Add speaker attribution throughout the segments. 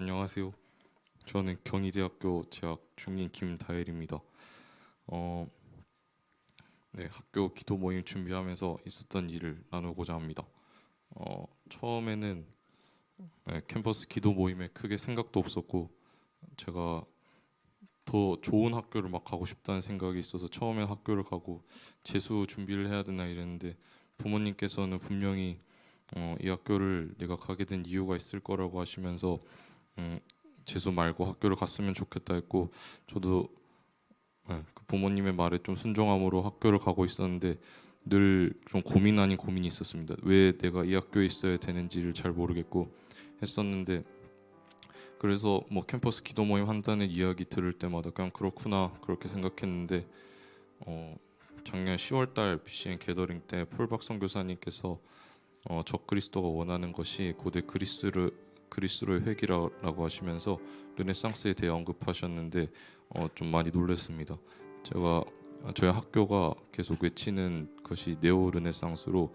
Speaker 1: 안녕하세요. 저는 경희대학교 재학 중인 김다엘입니다. 어, 네, 학교 기도 모임 준비하면서 있었던 일을 나누고자 합니다. 처음에는 캠퍼스 기도 모임에 크게 생각도 없었고 제가 더 좋은 학교를 막 가고 싶다는 생각이 있어서 처음에 학교를 가고 재수 준비를 해야 되나 이랬는데 부모님께서는 분명히 이 학교를 내가 가게 된 이유가 있을 거라고 하시면서 음, 재수 말고 학교를 갔으면 좋겠다 했고 저도 그 부모님의 말에 좀 순종함으로 학교를 가고 있었는데 늘 좀 고민 아닌 고민이 있었습니다. 왜 내가 이 학교에 있어야 되는지를 잘 모르겠고 했었는데 그래서 뭐 캠퍼스 기도 모임 한다는 이야기 들을 때마다 그냥 그렇구나 그렇게 생각했는데 어, 작년 10월달 BCN 게더링 때 폴박 선교사님께서 적그리스도가 원하는 것이 고대 그리스로의 회귀라고 하시면서 르네상스에 대해 언급하셨는데 좀 많이 놀랐습니다. 제가 저희 학교가 계속 외치는 것이 네오 르네상스로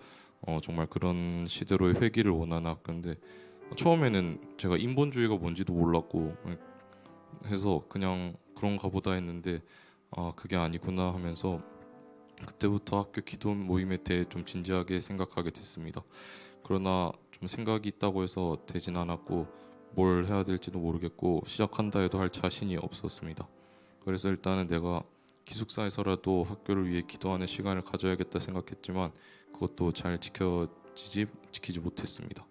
Speaker 1: 정말 그런 시대로의 회귀를 원하는 학교인데 처음에는 제가 인본주의가 뭔지도 몰랐고 해서 그냥 그런가 보다 했는데 그게 아니구나 하면서 그때부터 학교 기도 모임에 대해 좀 진지하게 생각하게 됐습니다. 그러나 좀 생각이 있다고 해서 되진 않았고 뭘 해야 될지도 모르겠고 시작한다 해도 할 자신이 없었습니다. 그래서 일단은 내가 기숙사에서라도 학교를 위해 기도하는 시간을 가져야겠다 생각했지만 그것도 잘 지키지 못했습니다.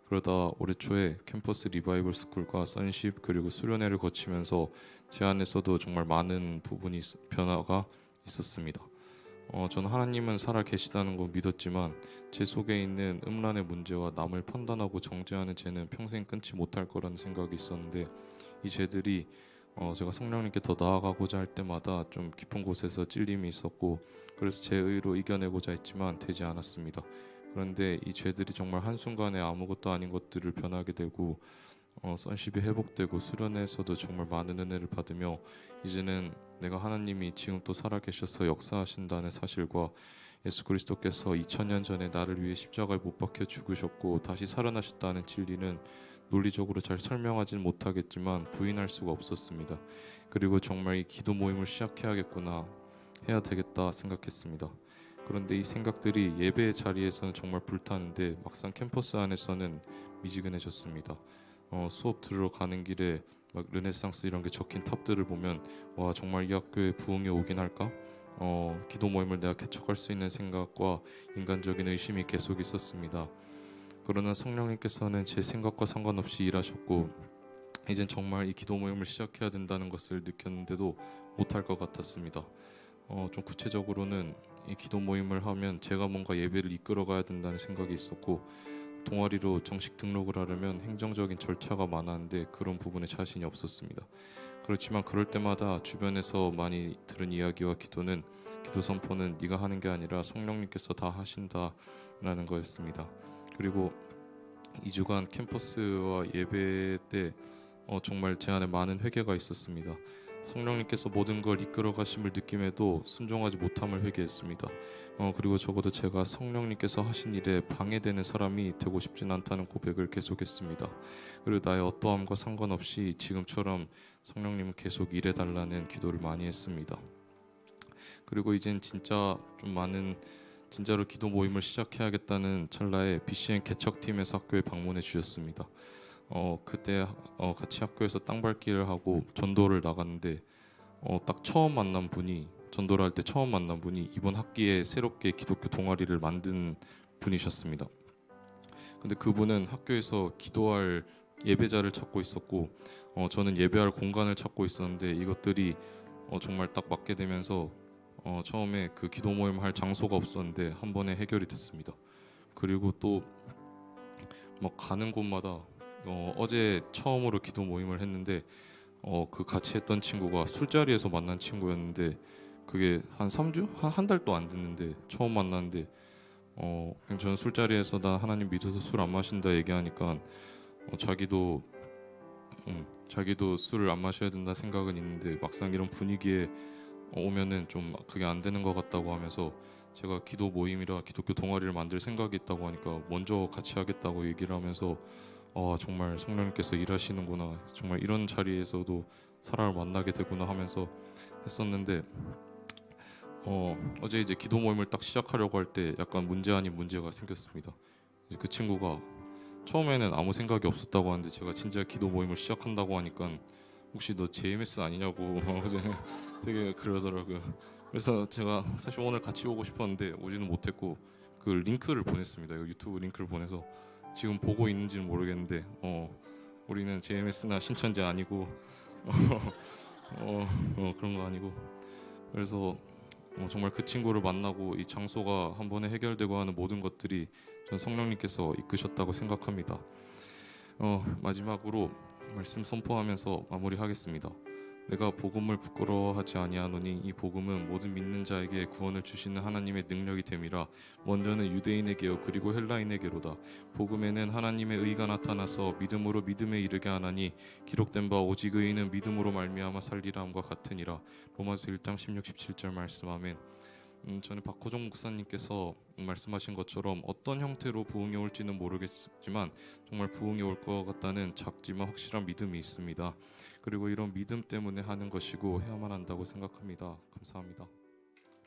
Speaker 1: 그러다 올해 초에 캠퍼스 리바이벌 스쿨과 선십 그리고 수련회를 거치면서 제 안에서도 정말 많은 변화가 있었습니다. 저는 하나님은 살아 계시다는 걸 믿었지만 제 속에 있는 음란의 문제와 남을 판단하고 정죄하는 죄는 평생 끊지 못할 거라는 생각이 있었는데 이 죄들이 제가 성령님께 더 나아가고자 할 때마다 좀 깊은 곳에서 찔림이 있었고 그래서 제 의로 이겨내고자 했지만 되지 않았습니다. 그런데 이 죄들이 정말 한순간에 아무것도 아닌 것들을 변하게 되고 선십이 회복되고 수련회에서도 정말 많은 은혜를 받으며 이제는 내가 하나님이 지금 또 살아계셔서 역사하신다는 사실과 예수 그리스도께서 2000년 전에 나를 위해 십자가에 못 박혀 죽으셨고 다시 살아나셨다는 진리는 논리적으로 잘 설명하진 못하겠지만 부인할 수가 없었습니다. 그리고 정말 이 기도 모임을 시작해야겠구나 해야 되겠다 생각했습니다. 그런데 이 생각들이 예배의 자리에서는 정말 불타는데 막상 캠퍼스 안에서는 미지근해졌습니다. 수업 들으러 가는 길에 막 르네상스 이런 게 적힌 탑들을 보면 와 정말 이 학교에 부흥이 오긴 할까? 기도 모임을 내가 개척할 수 있는 생각과 인간적인 의심이 계속 있었습니다. 그러나 성령님께서는 제 생각과 상관없이 일하셨고 이젠 정말 이 기도 모임을 시작해야 된다는 것을 느꼈는데도 못할 것 같았습니다. 좀 구체적으로는 이 기도 모임을 하면 제가 뭔가 예배를 이끌어가야 된다는 생각이 있었고 동아리로 정식 등록을 하려면 행정적인 절차가 많았는데 그런 부분에 자신이 없었습니다. 그렇지만 그럴 때마다 주변에서 많이 들은 이야기와 기도 선포는 네가 하는 게 아니라 성령님께서 다 하신다라는 거였습니다. 그리고 2주간 캠퍼스와 예배 때 정말 제 안에 많은 회개가 있었습니다. 성령님께서 모든 걸 이끌어 가심을 느낌에도 순종하지 못함을 회개했습니다. 그리고 적어도 제가 성령님께서 하신 일에 방해되는 사람이 되고 싶진 않다는 고백을 계속했습니다. 그리고 나의 어떠함과 상관없이 지금처럼 성령님은 계속 일해달라는 기도를 많이 했습니다. 그리고 이젠 진짜로 기도 모임을 시작해야겠다는 찰나에 BCN 개척팀에서 학교에 방문해 주셨습니다. 그때 같이 학교에서 땅밟기를 하고 전도를 나갔는데 딱 전도를 할 때 처음 만난 분이 이번 학기에 새롭게 기독교 동아리를 만든 분이셨습니다. 근데 그분은 학교에서 기도할 예배자를 찾고 있었고 저는 예배할 공간을 찾고 있었는데 이것들이 정말 딱 맞게 되면서 처음에 그 기도 모임 할 장소가 없었는데 한 번에 해결이 됐습니다. 그리고 또 막 가는 곳마다 어제 처음으로 기도 모임을 했는데 그 같이 했던 친구가 술자리에서 만난 친구였는데 그게 한 3주? 한 달도 안 됐는데 처음 만났는데 그냥 저는 술자리에서 나 하나님 믿어서 술 안 마신다 얘기하니까 자기도 술을 안 마셔야 된다 생각은 있는데 막상 이런 분위기에 오면은 좀 그게 안 되는 것 같다고 하면서 제가 기도 모임이라 기독교 동아리를 만들 생각이 있다고 하니까 먼저 같이 하겠다고 얘기를 하면서 정말 성령님께서 일하시는구나, 정말 이런 자리에서도 사람을 만나게 되구나 하면서 했었는데 어제 이제 기도 모임을 딱 시작하려고 할 때 약간 문제 아닌 문제가 생겼습니다. 이제 그 친구가 처음에는 아무 생각이 없었다고 하는데 제가 진짜 기도 모임을 시작한다고 하니까 혹시 너 JMS 아니냐고 되게 그러더라고요. 그래서 제가 사실 오늘 같이 오고 싶었는데 오지는 못했고 그 링크를 보냈습니다. 유튜브 링크를 보내서 지금 보고 있는지는 모르겠는데 우리는 JMS나 신천지 아니고 그런 거 아니고 그래서 정말 그 친구를 만나고 이 장소가 한 번에 해결되고 하는 모든 것들이 전 성령님께서 이끄셨다고 생각합니다. 마지막으로 말씀 선포하면서 마무리하겠습니다. 내가 복음을 부끄러워하지 아니하노니 이 복음은 모든 믿는 자에게 구원을 주시는 하나님의 능력이 됨이라. 먼저는 유대인에게요 그리고 헬라인에게로다. 복음에는 하나님의 의가 나타나서 믿음으로 믿음에 이르게 하나니 기록된 바 오직 의인은 믿음으로 말미암아 살리라 함과 같으니라. 로마서 1장 16, 17절 말씀. 아멘. 저는 박호정 목사님께서 말씀하신 것처럼 어떤 형태로 부흥이 올지는 모르겠지만 정말 부흥이 올 것 같다는 작지만 확실한 믿음이 있습니다. 그리고 이런 믿음 때문에 하는 것이고 해야만 한다고 생각합니다. 감사합니다.